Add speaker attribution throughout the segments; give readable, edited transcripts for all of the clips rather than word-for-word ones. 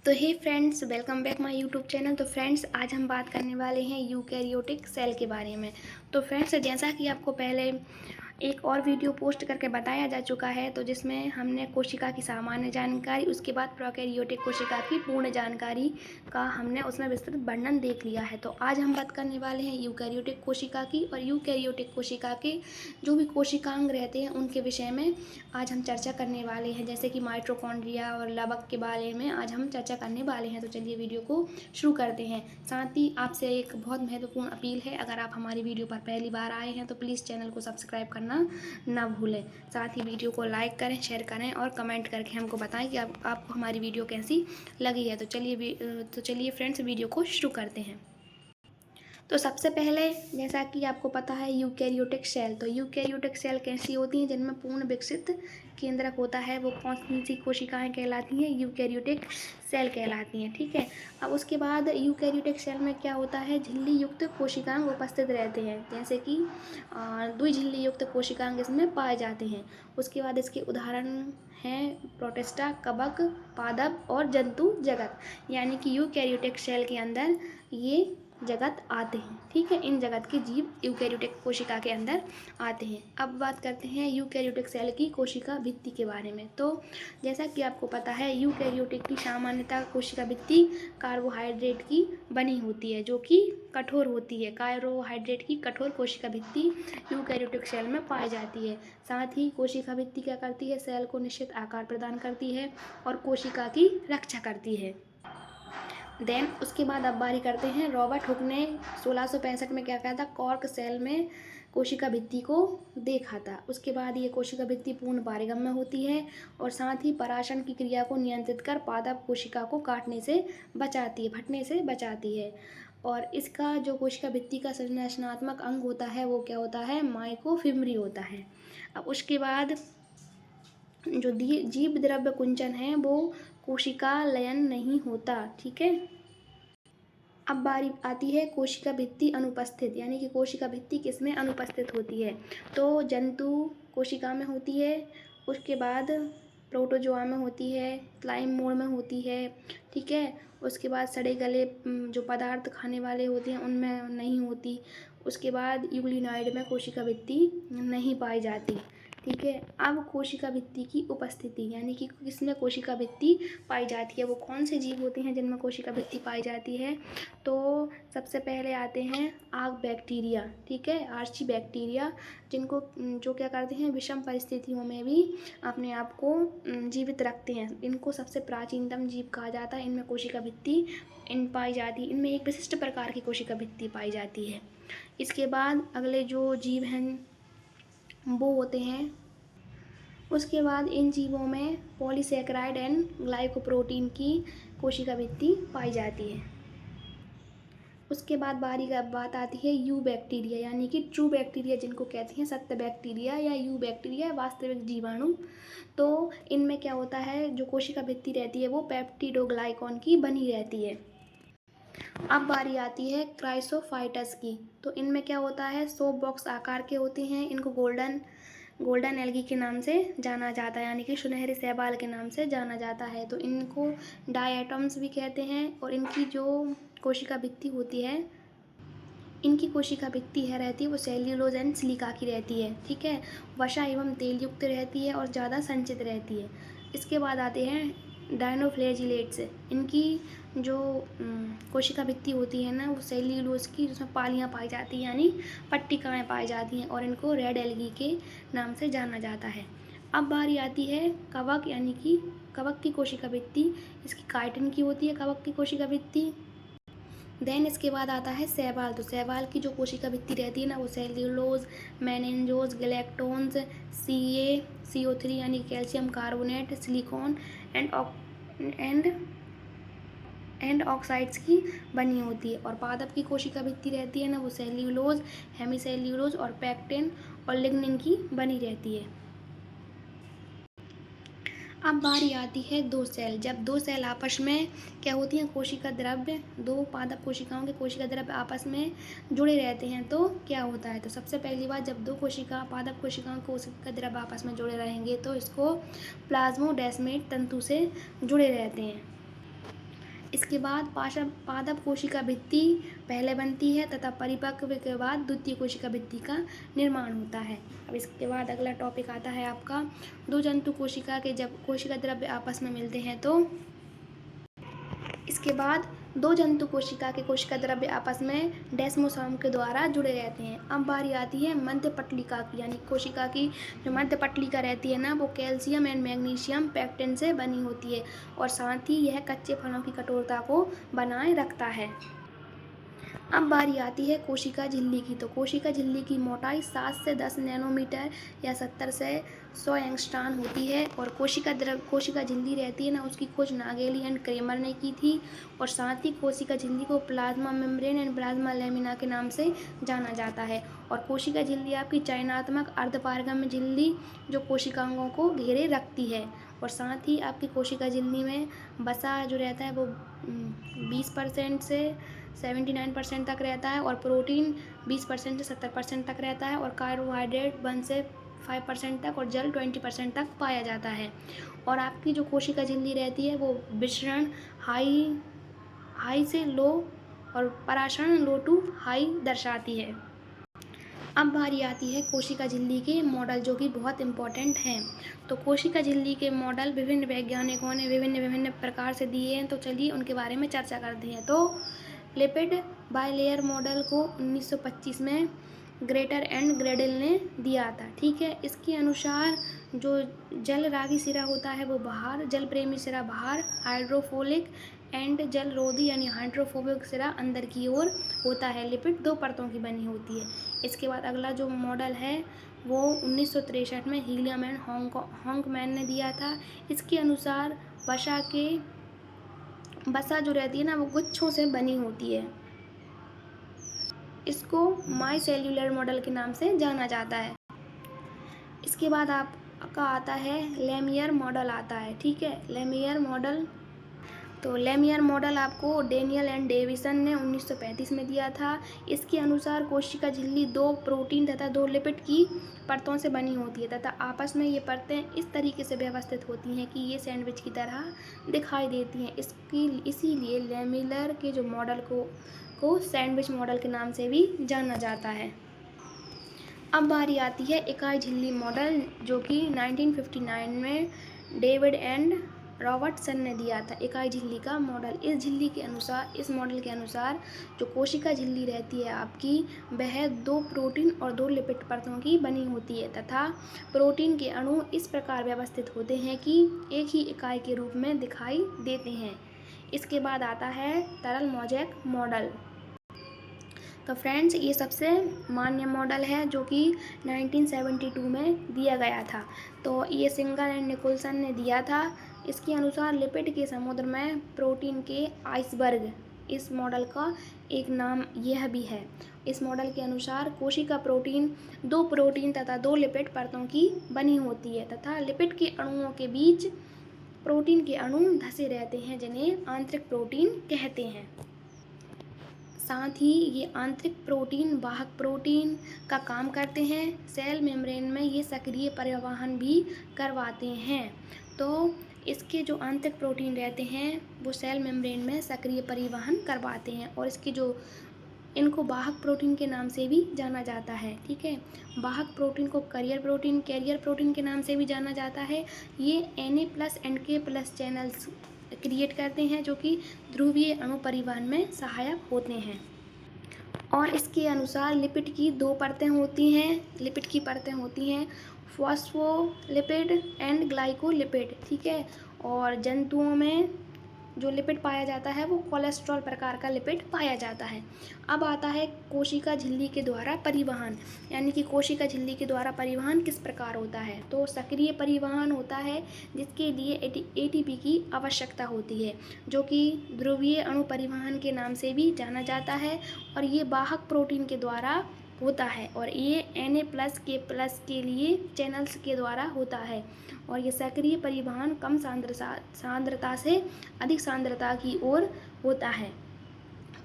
Speaker 1: तो hey friends, welcome back my YouTube channel. तो friends, आज हम बात करने वाले हैं यूकैरियोटिक सेल के बारे में। तो फ्रेंड्स, जैसा कि आपको पहले एक और वीडियो पोस्ट करके बताया जा चुका है, तो जिसमें हमने कोशिका की सामान्य जानकारी, उसके बाद प्रोकैरियोटिक कोशिका की पूर्ण जानकारी का हमने उसमें विस्तृत वर्णन देख लिया है। तो आज हम बात करने वाले हैं यूकैरियोटिक कोशिका की, और यूकैरियोटिक कोशिका के जो भी कोशिकांग रहते हैं उनके विषय में आज हम चर्चा करने वाले हैं, जैसे कि माइटोकॉन्ड्रिया और लवक के बारे में आज हम चर्चा करने वाले हैं। तो चलिए वीडियो को शुरू करते हैं। साथ ही आपसे एक बहुत महत्वपूर्ण अपील है, अगर आप हमारी वीडियो पर पहली बार आए हैं तो प्लीज़ चैनल को सब्सक्राइब करना ना भूलें। साथ ही वीडियो को लाइक करें, शेयर करें और कमेंट करके हमको बताएं कि आपको हमारी वीडियो कैसी लगी है। तो चलिए फ्रेंड्स, वीडियो को शुरू करते हैं। तो सबसे पहले, जैसा कि आपको पता है, यूकैरियोटिक सेल। तो यूकैरियोटिक सेल कैसी होती हैं? जिनमें पूर्ण विकसित केंद्रक होता है, वो कौन सी कोशिकाएं कहलाती हैं? यूकैरियोटिक सेल कहलाती हैं। ठीक है। अब उसके बाद यूकैरियोटिक सेल में क्या होता है? झिल्ली युक्त कोशिकांग उपस्थित रहते हैं, जैसे कि द्विझिल्ली युक्त कोशिकांग इसमें पाए जाते हैं। उसके बाद इसके उदाहरण हैं प्रोटिस्टा, कवक, पादप और जंतु जगत, यानी कि यूकैरियोटिक सेल के अंदर ये जगत आते हैं। ठीक है, इन जगत के जीव यूकैरियोटिक कोशिका के अंदर आते हैं। अब बात करते हैं यूकैरियोटिक सेल की कोशिका भित्ति के बारे में। तो जैसा कि आपको पता है, यूकैरियोटिक की सामान्यतः कोशिका भित्ति कार्बोहाइड्रेट की बनी होती है, जो कि कठोर होती है। कार्बोहाइड्रेट की कठोर कोशिका भित्ति यूकैरियोटिक सेल में पाई जाती है। साथ ही कोशिका भित्ति क्या करती है? सेल को निश्चित आकार प्रदान करती है और कोशिका की रक्षा करती है। देन उसके बाद अब बारी करते हैं, रॉबर्ट हुक ने 1665 में क्या कहा था? कॉर्क सेल में कोशिका भित्ति को देखा था। उसके बाद ये कोशिका भित्ति पूर्ण पारगम्य होती है और साथ ही पराशण की क्रिया को नियंत्रित कर पादप कोशिका को काटने से बचाती है, फटने से बचाती है। और इसका जो कोशिका भित्ति का संरचनात्मक अंग होता है वो क्या होता है? माइकोफिमरी होता है। अब उसके बाद जो जीव द्रव्य कुंचन है वो कोशिका लयन नहीं होता। ठीक है। अब बारी आती है कोशिका भित्ति अनुपस्थित, यानी कि कोशिका भित्ति किसमें अनुपस्थित होती है? तो जंतु कोशिका में होती है, उसके बाद प्रोटोजोआ में होती है, स्लाइम मोड में होती है। ठीक है। उसके बाद सड़े गले जो पदार्थ खाने वाले होते हैं उनमें नहीं होती। उसके बाद यूग्लिनॉइड में कोशिका भित्ति नहीं पाई जाती। ठीक है। अब कोशिका भित्ति की उपस्थिति, यानी कि किसमें कोशिका भित्ति पाई जाती है, वो कौन से जीव होते हैं जिनमें कोशिका भित्ति पाई जाती है? तो सबसे पहले आते हैं आग बैक्टीरिया। ठीक है, आर्ची बैक्टीरिया, जिनको जो क्या करते हैं? विषम परिस्थितियों में भी अपने आप को जीवित रखते हैं। इनको सबसे प्राचीनतम जीव कहा जाता है। इनमें कोशिका भित्ति पाई जाती है। इनमें एक विशिष्ट प्रकार की कोशिका भित्ति पाई जाती है। इसके बाद अगले जो जीव हैं वो होते हैं, उसके बाद इन जीवों में पॉलीसैकेराइड एंड ग्लाइकोप्रोटीन की कोशिका भित्ति पाई जाती है। उसके बाद बात आती है यू बैक्टीरिया, यानी कि ट्रू बैक्टीरिया, जिनको कहते हैं सत्य बैक्टीरिया या यू बैक्टीरिया, वास्तविक जीवाणु। तो इनमें क्या होता है? जो कोशिका भित्ति रहती है वो पेप्टिडोग्लाइकॉन की बनी रहती है। अब बारी आती है क्राइसोफाइटस की। तो इनमें क्या होता है? सोप बॉक्स आकार के होते हैं। इनको गोल्डन एल्गी के नाम से जाना जाता है, यानी कि सुनहरे शैवाल के नाम से जाना जाता है। तो इनको डायटम्स भी कहते हैं। और इनकी जो कोशिका भित्ति होती है, इनकी कोशिका भित्ति रहती है वो सेल्यूलोज एंड सिलिका की रहती है। ठीक है। वसा एवं तेल युक्त रहती है और ज़्यादा संचित रहती है। इसके बाद आते हैं डायनोफ्लैजिलेट्स। इनकी जो कोशिका भित्ति होती है ना, वो सेल्यूलोज की, जिसमें पालियाँ पाई जाती हैं, यानी पट्टिकाएँ पाई जाती हैं, और इनको रेड एल्गी के नाम से जाना जाता है। अब बारी आती है कवक, यानी कि कवक की कोशिका भित्ति। इसकी काइटिन की होती है कवक की कोशिका भित्ति। देन इसके बाद आता है शैवाल। तो शैवाल की जो कोशिका भित्ति रहती है ना, वो सेल्यूलोज, मेनेंजोज, गैलेक्टोन्स, CO3 यानी calcium carbonate, silicon and oxides की बनी होती है। और पादप की कोशिका भित्ति रहती है ना, वो सेल्यूलोज, हेमीसेल्यूलोज और पैक्टिन और लिग्निन की बनी रहती है। अब बारी आती है दो सेल। जब दो सेल आपस में क्या होती हैं? कोशिका द्रव्य, दो पादप कोशिकाओं के कोशिका द्रव्य आपस में जुड़े रहते हैं तो क्या होता है? तो सबसे पहली बात, जब दो पादप कोशिकाओं के कोशिका द्रव्य आपस में जुड़े रहेंगे तो इसको प्लाज्मोडेस्मेट तंतु से जुड़े रहते हैं। इसके बाद पादप कोशिका भित्ति पहले बनती है तथा परिपक्व के बाद द्वितीय कोशिका भित्ति का निर्माण होता है। अब इसके बाद अगला टॉपिक आता है आपका दो जंतु कोशिका के जब कोशिका द्रव्य आपस में मिलते हैं तो इसके बाद दो जंतु कोशिका के कोशिका द्रव्य आपस में डेस्मोसोम के द्वारा जुड़े रहते हैं। अब बारी आती है मध्य पटलिका की, यानी कोशिका की जो मध्य पटलिका रहती है ना, वो कैल्शियम एंड मैग्नीशियम पैक्टिन से बनी होती है और साथ ही यह कच्चे फलों की कठोरता को बनाए रखता है। अब बारी आती है कोशिका झिल्ली की। तो कोशिका झिल्ली की मोटाई 7 से 10 नैनोमीटर या 70 से 100 एंगस्ट्रॉम होती है और कोशिका झिल्ली रहती है ना, उसकी खोज नागेली एंड क्रेमर ने की थी और साथ ही कोशिका झिल्ली को plasma membrane and plasma lamina के नाम से जाना जाता है। और कोशिका झिल्ली आपकी चयनात्मक अर्धपारगम्य झिल्ली जो कोशिकाओं को घेरे रखती है और साथ ही आपकी कोशिका झिल्ली में वसा जो रहता है वो 20% से 79% तक रहता है और प्रोटीन 20% से 70% तक रहता है और कार्बोहाइड्रेट 1 से 5% तक और जल 20% तक पाया जाता है। और आपकी जो कोशिका झिल्ली रहती है वो विसरण हाई से लो और परासरण लो टू हाई दर्शाती है। अब बारी आती है कोशिका झिल्ली के मॉडल जो कि बहुत इम्पोर्टेंट हैं। तो कोशिका झिल्ली के मॉडल विभिन्न वैज्ञानिकों ने विभिन्न प्रकार से दिए हैं, तो चलिए उनके बारे में चर्चा करते हैं। तो लिपिड बाइलेयर मॉडल को 1925 में ग्रेटर एंड ग्रेडल ने दिया था, ठीक है। इसके अनुसार जो जल रागी सिरा होता है वो बाहर, जल प्रेमी सिरा बाहर, हाइड्रोफोलिक एंड जल रोधी यानी हाइड्रोफोबिक सिरा अंदर की ओर होता है। लिपिड 2 परतों की बनी होती है। इसके बाद अगला जो मॉडल है वो 1963 में हीलियम एंड हॉन्कमैन ने दिया था। इसके अनुसार वसा जो रहती है ना वो गुच्छों से बनी होती है। इसको माई सेल्यूलर मॉडल के नाम से जाना जाता है। इसके बाद आपका आता है लेमियर मॉडल आता है, ठीक है। लेमियर मॉडल आपको डेनियल एंड डेविसन ने 1935 में दिया था। इसके अनुसार कोशिका झिल्ली 2 प्रोटीन तथा 2 लिपिड की परतों से बनी होती है तथा आपस में ये परतें इस तरीके से व्यवस्थित होती हैं कि ये सैंडविच की तरह दिखाई देती हैं। इसीलिए लेमियर के जो मॉडल को सैंडविच मॉडल के नाम से भी जाना जाता है। अब बारी आती है इकाई झिल्ली मॉडल जो कि 1959 में डेविड एंड रॉबर्टसन ने दिया था। इकाई झिल्ली का मॉडल इस मॉडल के अनुसार जो कोशिका झिल्ली रहती है आपकी वह 2 प्रोटीन और 2 लिपिड परतों की बनी होती है तथा प्रोटीन के अणु इस प्रकार व्यवस्थित होते हैं कि एक ही इकाई के रूप में दिखाई देते हैं। इसके बाद आता है तरल मोज़ेक मॉडल। तो फ्रेंड्स ये सबसे मान्य मॉडल है जो कि 1972 में दिया गया था। तो ये सिंगल एंड निकोलसन ने दिया था। इसके अनुसार लिपिड के समुद्र में प्रोटीन के आइसबर्ग, इस मॉडल का एक नाम यह भी है। इस मॉडल के अनुसार कोशिका प्रोटीन 2 प्रोटीन तथा 2 लिपिड परतों की बनी होती है तथा लिपिड के अणुओं के बीच प्रोटीन के अणु धसे रहते हैं जिन्हें आंतरिक प्रोटीन कहते हैं। साथ ही ये आंतरिक प्रोटीन वाहक प्रोटीन का काम करते हैं। सेल मेम्ब्रेन में ये सक्रिय परिवहन भी करवाते हैं। तो इसके जो आंतरिक प्रोटीन रहते हैं वो सेल मेम्ब्रेन में सक्रिय परिवहन करवाते हैं और इनको वाहक प्रोटीन के नाम से भी जाना जाता है, ठीक है। वाहक प्रोटीन को कैरियर प्रोटीन के नाम से भी जाना जाता है। ये Na+ and K+ channels create करते हैं जो कि ध्रुवीय अणु परिवहन में सहायक होते हैं। और इसके अनुसार लिपिड की 2 परतें होती हैं, फॉस्फोलिपिड एंड ग्लाइकोलिपिड, ठीक है। और जंतुओं में जो लिपिड पाया जाता है वो कोलेस्ट्रॉल प्रकार का लिपिड पाया जाता है। अब आता है कोशिका झिल्ली के द्वारा परिवहन, यानी कि कोशिका झिल्ली के द्वारा परिवहन किस प्रकार होता है। तो सक्रिय परिवहन होता है जिसके लिए ATP की आवश्यकता होती है जो कि ध्रुवीय अणु परिवहन के नाम से भी जाना जाता है और ये वाहक प्रोटीन के द्वारा होता है और ये Na+ K+ के लिए चैनल्स के द्वारा होता है और ये सक्रिय परिवहन कम सांद्रता से अधिक सांद्रता की ओर होता है।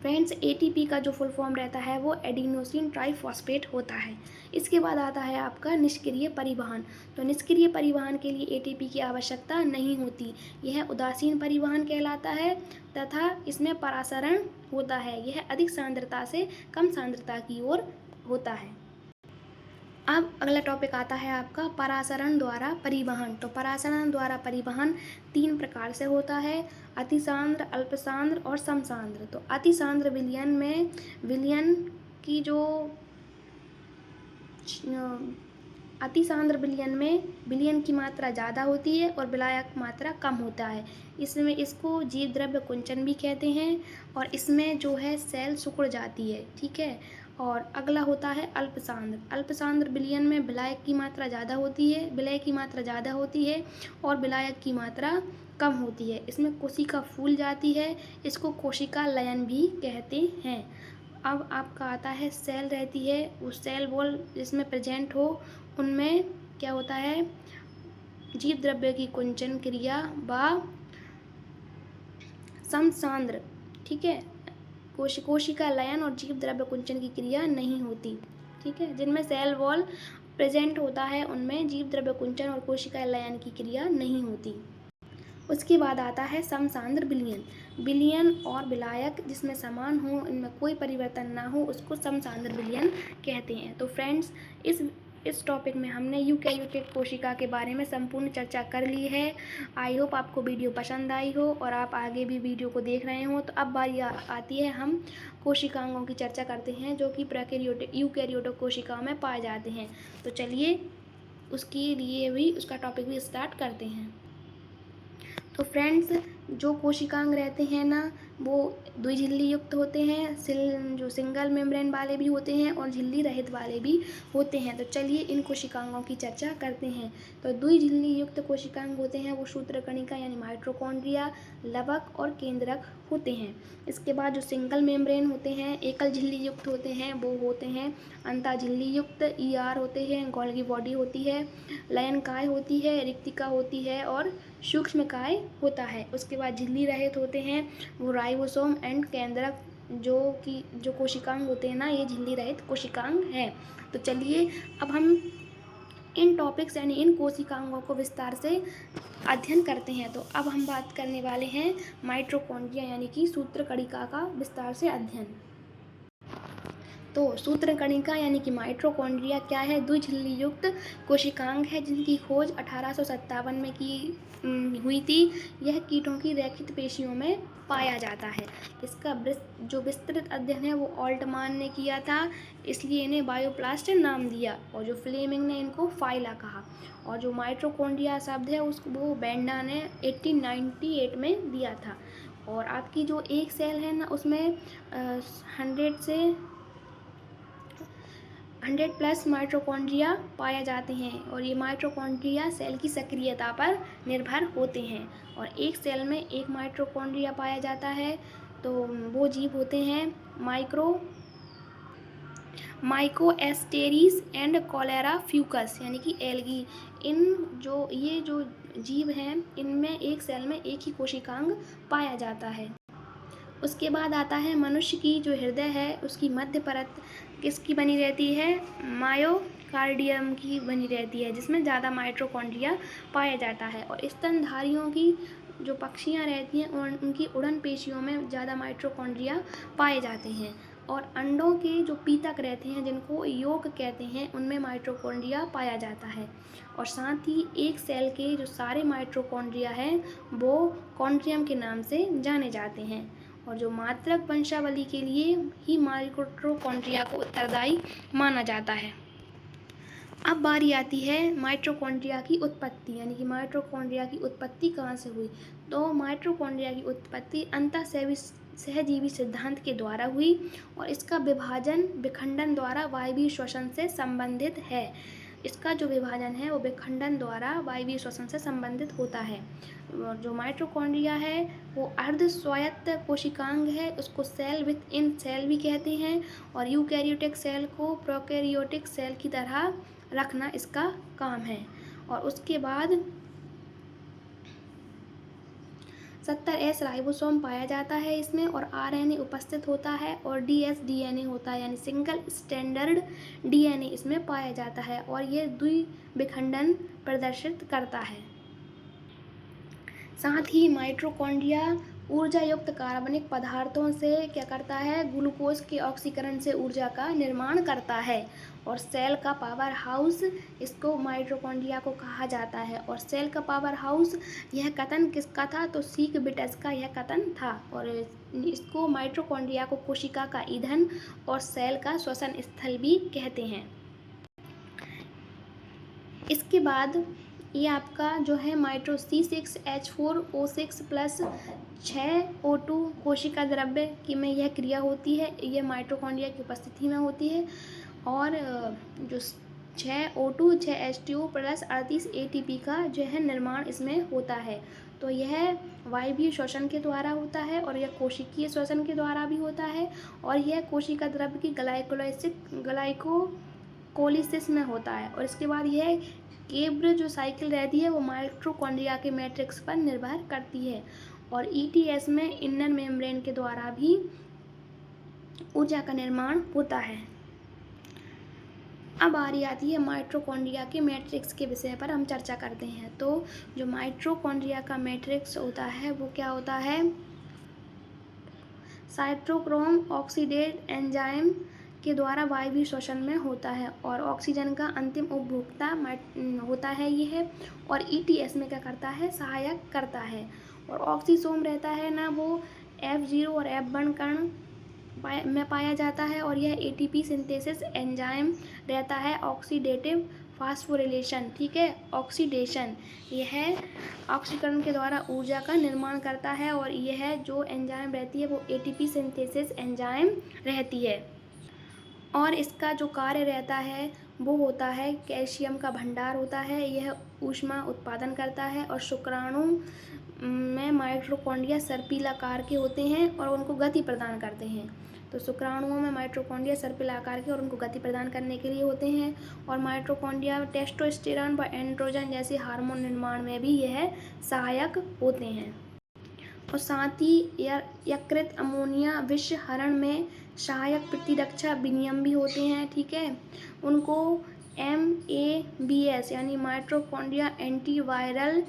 Speaker 1: फ्रेंड्स एटीपी का जो फुल फॉर्म रहता है वो एडिनोसिन ट्राइफॉस्फेट होता है। इसके बाद आता है आपका निष्क्रिय परिवहन। तो निष्क्रिय परिवहन के लिए एटीपी की आवश्यकता नहीं होती, यह उदासीन परिवहन कहलाता है तथा इसमें परासरण होता है, यह अधिक सांद्रता से कम सांद्रता की ओर होता है। अब अगला टॉपिक आता है आपका परासरण द्वारा परिवहन। तो परासरण द्वारा परिवहन 3 प्रकार से होता है, अतिसांद्र, अल्पसांद्र और समसांद्र। तो अतिसांद्र विलयन में विलयन की जो अतिसांद्र विलयन में विलयन की मात्रा ज़्यादा होती है और विलायक मात्रा कम होता है। इसमें इसको जीव द्रव्य कुंचन भी कहते हैं और इसमें जो है सेल सिकुड़ जाती है, ठीक है। और अगला होता है अल्पसांद्र। अल्पसांद्र विलयन में विलायक की मात्रा ज़्यादा होती है, विलय की मात्रा ज़्यादा होती है और विलायक की मात्रा कम होती है। इसमें कोशिका फूल जाती है, इसको कोशिका लयन भी कहते हैं। अब आपका आता है सेल रहती है, उस सेल वॉल जिसमें प्रेजेंट हो उनमें क्या होता है, जीव द्रव्य की कुंचन क्रिया व समसांद्र, ठीक है, कोशिका लयन और जीव द्रव्य कुंचन की क्रिया नहीं होती, ठीक है। जिनमें सेल वॉल प्रेजेंट होता है उनमें जीव द्रव्य कुंचन और कोशिका लयन की क्रिया नहीं होती। उसके बाद आता है समसांद्र विलयन। विलयन और विलायक जिसमें समान हो, इनमें कोई परिवर्तन ना हो, उसको समसांद्र विलयन कहते हैं। तो फ्रेंड्स इस टॉपिक में हमने यूकैरियोटिक कोशिका के बारे में संपूर्ण चर्चा कर ली है। आई होप आपको वीडियो पसंद आई हो और आप आगे भी वीडियो को देख रहे हो। तो अब बारी आती है हम कोशिकांगों की चर्चा करते हैं जो कि यूकैरियोटिक कोशिकाओं में पाए जाते हैं। तो चलिए उसके लिए भी उसका टॉपिक भी स्टार्ट करते हैं। तो फ्रेंड्स जो कोशिकांग रहते हैं ना वो द्विझिल्ली युक्त होते हैं, जो सिंगल मेम्ब्रेन वाले भी होते हैं और झिल्ली रहित वाले भी होते हैं। तो चलिए इन कोशिकांगों की चर्चा करते हैं। तो द्विझिल्ली युक्त कोशिकांग होते हैं वो सूत्रकणिका यानी माइटोकॉन्ड्रिया, लवक और केंद्रक होते हैं। इसके बाद जो सिंगल मेम्ब्रेन होते हैं, एकल झिल्ली युक्त होते हैं, वो होते हैं अंतः झिल्ली युक्त, ईआर होते हैं, गोल्गी बॉडी होती है, लयनकाय होती है, रिक्तिका होती है और सूक्ष्मकाय होता है। उसके बाद झिल्ली रहित होते हैं वो राइबोसोम एंड केंद्रक, जो कोशिकांग होते हैं ना ये झिल्ली रहित कोशिकांग हैं। तो चलिए अब हम इन टॉपिक्स यानी इन कोशिकांगों को विस्तार से अध्ययन करते हैं। तो अब हम बात करने वाले हैं माइटोकॉन्ड्रिया यानी कि सूत्रकणिका का विस्तार से अध्ययन। तो सूत्रकणिका यानी कि माइटोकॉन्ड्रिया क्या है, द्विझिल्ली युक्त कोशिकांग है जिनकी खोज 1857 में की हुई थी। यह कीटों की रैखित पेशियों में पाया जाता है। इसका जो विस्तृत अध्ययन है वो ऑल्टमान ने किया था, इसलिए इन्हें बायोप्लास्ट नाम दिया और जो फ्लेमिंग ने इनको फाइला कहा। और जो माइटोकॉन्ड्रिया शब्द है वो बेंडा ने 1898 में दिया था। और आपकी जो एक सेल है ना उसमें 100+ माइटोकॉन्ड्रिया पाए जाते हैं और ये माइटोकॉन्ड्रिया सेल की सक्रियता पर निर्भर होते हैं। और एक सेल में एक माइटोकॉन्ड्रिया पाया जाता है तो वो जीव होते हैं माइकोएस्टेरिस एंड कॉलेरा फ्यूकस यानी कि एल्गी। ये जो जीव हैं इनमें एक सेल में एक ही कोशिकांग पाया जाता है। उसके बाद आता है मनुष्य की जो हृदय है उसकी मध्य परत किसकी बनी रहती है, मायोकार्डियम की बनी रहती है जिसमें ज़्यादा माइटोकॉन्ड्रिया पाया जाता है। और स्तनधारियों की जो पक्षियाँ रहती हैं उनकी उड़न पेशियों में ज़्यादा माइटोकॉन्ड्रिया पाए जाते हैं। और अंडों के जो पीतक रहते हैं जिनको योक कहते हैं उनमें माइटोकॉन्ड्रिया पाया जाता है। और साथ ही एक सेल के जो सारे माइटोकॉन्ड्रिया हैं वो कॉन्ड्रियम के नाम से जाने जाते हैं। और जो मात्रक वंशावली के लिए ही माइटोकॉन्ड्रिया को उत्तरदायी माना जाता है। अब बारी आती है माइटोकॉन्ड्रिया की उत्पत्ति यानी कि माइटोकॉन्ड्रिया की उत्पत्ति कहाँ से हुई। तो माइटोकॉन्ड्रिया की उत्पत्ति अंतः सहजीवी सिद्धांत के द्वारा हुई और इसका विभाजन विखंडन द्वारा वायवीय श्वसन से संबंधित है। इसका जो विभाजन है वो विखंडन द्वारा वायवीय श्वसन से संबंधित होता है। जो माइटोकॉन्ड्रिया है वो अर्ध स्वायत्त कोशिकांग है, उसको सेल विद इन सेल भी कहते हैं। और यूकैरियोटिक सेल को प्रोकैरियोटिक सेल की तरह रखना इसका काम है। और उसके बाद 70S राइबोसोम पाया जाता है इसमें, और RNA उपस्थित होता है, और DS DNA होता है, यानी सिंगल स्टैंडर्ड DNA इसमें पाया जाता है, और ये द्विविखंडन प्रदर्शित करता है। साथ ही माइटोकॉन्ड्रिया ऊर्जा युक्त कार्बनिक पदार्थों से क्या करता है, ग्लूकोज के ऑक्सीकरण से ऊर्जा का निर्माण करता है। और सेल का पावर हाउस इसको माइटोकॉन्ड्रिया को कहा जाता है। और सेल का पावर हाउस, यह कथन किसका था, तो सीक बिटस का यह कथन था। और इसको माइटोकॉन्ड्रिया को कोशिका का ईंधन और सेल का श्वसन स्थल भी कहते हैं। इसके बाद ये आपका जो है माइट्रो C6H4O6 प्लस 6O2 कोशिका द्रव्य की में यह क्रिया होती है, ये माइटोकॉन्ड्रिया की उपस्थिति में होती है। और जो 6O2 6H2O प्लस 38 ATP का जो है निर्माण इसमें होता है। तो यह वायवीय श्वसन के द्वारा होता है, और यह कोशिकीय श्वसन के द्वारा भी होता है, और यह कोशिका द्रव्य की ग्लाइकोलिसिस में होता है। और इसके बाद यह केब्र जो साइकिल रहती है वो माइटोकॉन्ड्रिया के मैट्रिक्स पर निर्भर करती है। और ETS में इनर मेम्ब्रेन के द्वारा भी ऊर्जा का निर्माण होता है। अब बारी आती है माइटोकॉन्ड्रिया के मैट्रिक्स के विषय पर हम चर्चा करते हैं। तो जो माइटोकॉन्ड्रिया का मैट्रिक्स होता है वो क्या होता है, साइटोक्रोम ऑक्सीडेज एंजाइम के द्वारा वायवीय श्वसन में होता है, और ऑक्सीजन का अंतिम उपभोक्ता होता है यह। और ETS में क्या करता है, सहायक करता है। और ऑक्सीसोम रहता है ना, वो F0 और F1 कण में पाया जाता है, और यह ATP सिंथेसिस एंजाइम रहता है, ऑक्सीडेटिव फास्फोरिलेशन, ठीक है, ऑक्सीडेशन, यह ऑक्सीकरण के द्वारा ऊर्जा का निर्माण करता है। और यह जो एंजाइम रहती है वो ATP सिंथेसिस एंजाइम रहती है। और इसका जो कार्य रहता है वो होता है कैल्शियम का भंडार होता है, यह ऊष्मा उत्पादन करता है। और शुक्राणु में माइटोकॉन्ड्रिया सर्पिलाकार के होते हैं और उनको गति प्रदान करते हैं। तो शुक्राणुओं में माइटोकॉन्ड्रिया सर्पिलाकार के और उनको गति प्रदान करने के लिए होते हैं। और माइटोकॉन्ड्रिया टेस्टोस्टेरोन व एंड्रोजन जैसे हार्मोन निर्माण में भी यह सहायक होते हैं। और साथ ही यकृत अमोनिया विषहरण में सहायक प्रतिरक्षा विनियम भी होते हैं, ठीक है। उनको MABS यानी माइटोकॉन्ड्रिया एंटीवायरल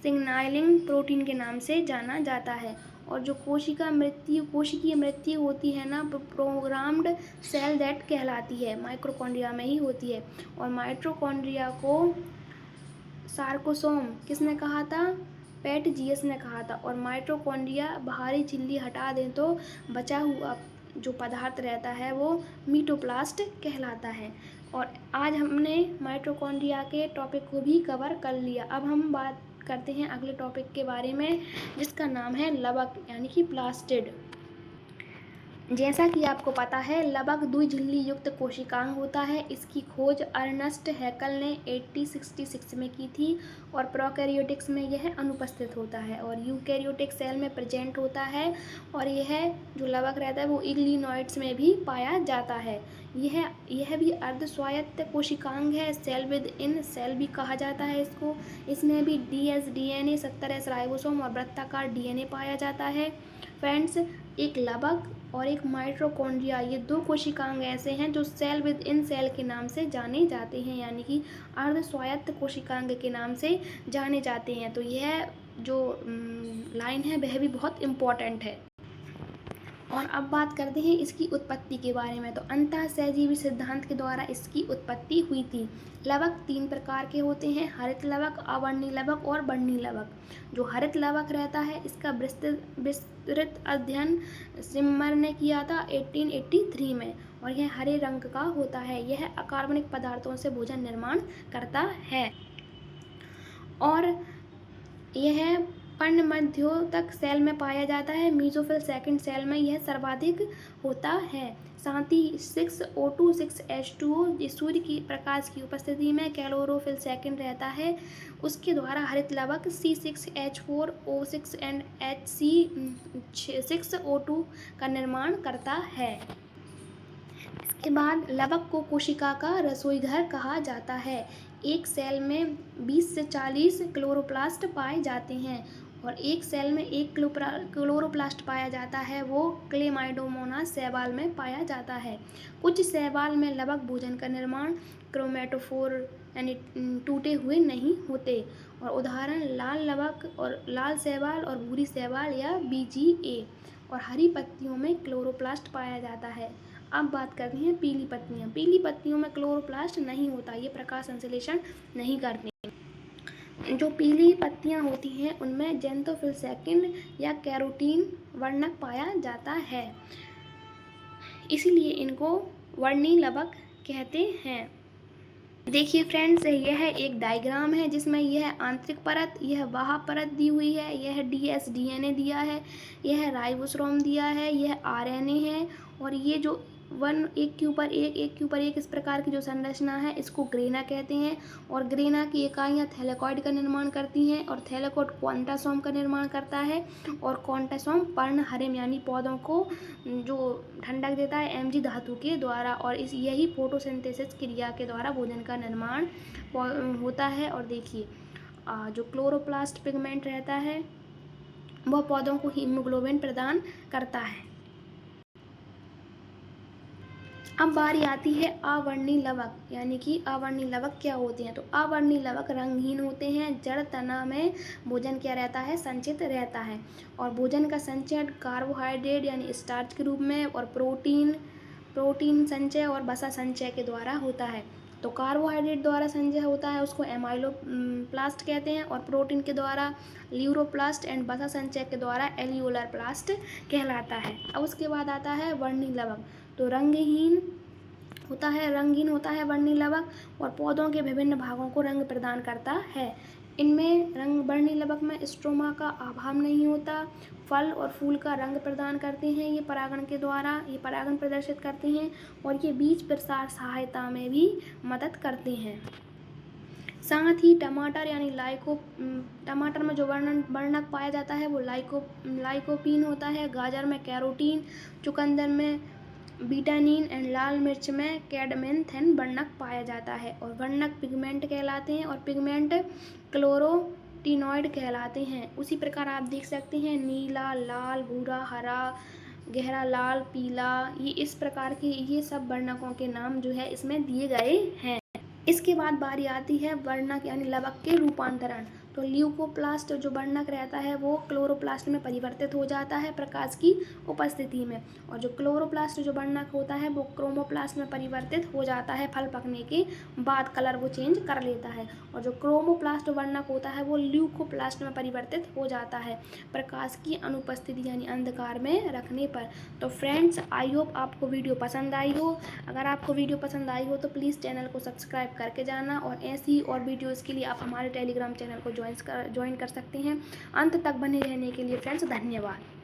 Speaker 1: सिग्नलिंग प्रोटीन के नाम से जाना जाता है। और जो कोशिकीय मृत्यु होती है ना, प्रोग्राम्ड सेल डेथ कहलाती है, माइटोकॉन्ड्रिया में ही होती है। और माइटोकॉन्ड्रिया को सार्कोसोम किसने कहा था, पैटजियस ने कहा था। और माइटोकॉन्ड्रिया बाहरी झिल्ली हटा दें तो बचा हुआ जो पदार्थ रहता है वो मीटोप्लास्ट कहलाता है। और आज हमने माइटोकॉन्ड्रिया के टॉपिक को भी कवर कर लिया। अब हम बात करते हैं अगले टॉपिक के बारे में, जिसका नाम है लवक यानी कि प्लास्टिड। जैसा कि आपको पता है, लवक द्विझिल्ली युक्त कोशिकांग होता है। इसकी खोज अर्नस्ट हैकल ने 1866 में की थी। और प्रोकैरियोटिक्स में यह अनुपस्थित होता है, और यूकैरियोटिक सेल में प्रेजेंट होता है। और यह जो लवक रहता है वो इग्लिनॉइड्स में भी पाया जाता है। यह भी अर्ध स्वायत्त कोशिकांग है, सेल विद इन सेल भी कहा जाता है इसको। इसमें भी DS DNA 70S राइबोसोम और वृत्ताकार DNA पाया जाता है। फ्रेंड्स, एक लवक और एक माइटोकॉन्ड्रिया, ये दो कोशिकांग ऐसे हैं जो सेल विद इन सेल के नाम से जाने जाते हैं, यानी कि अर्ध स्वायत्त कोशिकांग के नाम से जाने जाते हैं। तो यह जो लाइन है वह भी बहुत इम्पॉर्टेंट है। और अब बात करते हैं इसकी उत्पत्ति के बारे में। तो अंतःसहजीवी सिद्धांत के द्वारा इसकी उत्पत्ति हुई थी। लवक 3 प्रकार के होते हैं, हरित लवक, अवर्णी लवक और वर्णी लवक। जो हरित लवक रहता है इसका विस्तृत अध्ययन सिमर ने किया था 1883 में, और यह हरे रंग का होता है। यह अकार्बनिक पदार्थों से भोजन निर्माण करता है, और यह पर्णमध्योतक सेल में पाया जाता है। मीसोफिल सेकंड सेल में यह सर्वाधिक होता है। साथ ही 6O2 6H2O सूर्य की प्रकाश की उपस्थिति में क्लोरोफिल सेकंड रहता है, उसके द्वारा हरित लवक C6H4O6 एंड HC6O2 का निर्माण करता है। इसके बाद लवक को कोशिका का रसोई घर कहा जाता है। एक सेल में 20 से 40 क्लोरोप्लास्ट पाए जाते हैं, और एक सेल में एक क्लोरोप्लास्ट पाया जाता है, वो क्लेमाइडोमोनास शैवाल में पाया जाता है। कुछ शैवाल में लवक भोजन का निर्माण क्रोमेटोफोर यानी टूटे हुए नहीं होते। और उदाहरण लाल लवक और लाल शैवाल और भूरी शैवाल या BGA। और हरी पत्तियों में क्लोरोप्लास्ट पाया जाता है। अब बात करते हैं पीली पत्तियाँ। पीली पत्तियों में क्लोरोप्लास्ट नहीं होता, ये प्रकाश संश्लेषण नहीं करते। जो पीली पत्तियाँ होती हैं उनमें ज़ेनथोफिल सेकंड या कैरोटीन वर्णक पाया जाता है, इसलिए इनको वर्णी लवक कहते हैं। देखिए फ्रेंड्स, यह एक डायग्राम है जिसमें यह आंतरिक परत, यह बाह्य परत दी हुई है, यह dsDNA दिया है, यह राइबोसोम दिया है, यह RNA है। और ये जो एक के ऊपर एक इस प्रकार की जो संरचना है इसको ग्रेना कहते हैं। और ग्रेना की इकाइयाँ थैलेकॉइड का निर्माण करती हैं और थैलेकॉइड क्वांटासोम का निर्माण करता है। और क्वांटासोम पर्णहरिम यानी पौधों को जो ठंडक देता है Mg धातु के द्वारा। और यही फोटोसिंथेसिस क्रिया के द्वारा भोजन का निर्माण होता है। और देखिए जो क्लोरोप्लास्ट पिगमेंट रहता है वह पौधों को हीमोग्लोबिन प्रदान करता है। अब बारी आती है अवर्णी लवक, यानी कि अवर्णी लवक क्या होते हैं। तो अवर्णी लवक रंगहीन होते हैं। जड़ तना में भोजन क्या रहता है, संचित रहता है। और भोजन का संचयन कार्बोहाइड्रेट यानी स्टार्च के रूप में और प्रोटीन संचय और वसा संचय के द्वारा होता है। तो कार्बोहाइड्रेट द्वारा संचय होता है उसको एमाइलोप्लास्ट कहते हैं। और प्रोटीन के द्वारा ल्यूरोप्लास्ट एंड वसा संचय के द्वारा एल्यूलर प्लास्ट कहलाता है। अब उसके बाद आता है वर्णी लवक। तो रंगहीन होता है वर्णी लवक और पौधों के विभिन्न भागों को रंग प्रदान करता है। इनमें वर्णी लवक में स्ट्रोमा का अभाव नहीं होता। फल और फूल का रंग प्रदान करते हैं ये परागण के द्वारा, ये परागण प्रदर्शित करते हैं। और ये बीज प्रसार सहायता में भी मदद करते हैं। साथ ही टमाटर यानी टमाटर में जो वर्णक पाया जाता है वो लाइकोपीन होता है। गाजर में कैरोटीन, चुकंदर में बीटानिन एंड लाल मिर्च में कैडमेंथेन वर्णक पाया जाता है। और वर्णक पिगमेंट कहलाते हैं और पिगमेंट क्लोरोटिनॉइड कहलाते हैं। उसी प्रकार आप देख सकते हैं नीला, लाल, भूरा, हरा, गहरा लाल, पीला, ये इस प्रकार के ये सब वर्णकों के नाम जो है इसमें दिए गए हैं। इसके बाद बारी आती है वर्णक यानी लवक के रूपांतरण। तो ल्यूकोप्लास्ट जो वर्णक रहता है वो क्लोरोप्लास्ट में परिवर्तित हो जाता है प्रकाश की उपस्थिति में। और जो क्लोरोप्लास्ट जो वर्णक होता है वो क्रोमोप्लास्ट में परिवर्तित हो जाता है फल पकने के बाद, कलर वो चेंज कर लेता है। और जो क्रोमोप्लास्ट वर्णक होता है वो ल्यूकोप्लास्ट में परिवर्तित हो जाता है प्रकाश की अनुपस्थिति यानी अंधकार में रखने पर। तो फ्रेंड्स, आई होप आपको वीडियो पसंद आई हो। अगर आपको वीडियो पसंद आई हो तो प्लीज़ चैनल को सब्सक्राइब करके जाना। और ऐसी और वीडियोस के लिए आप हमारे टेलीग्राम चैनल को ज्वाइन कर सकते हैं। अंत तक बने रहने के लिए फ्रेंड्स धन्यवाद।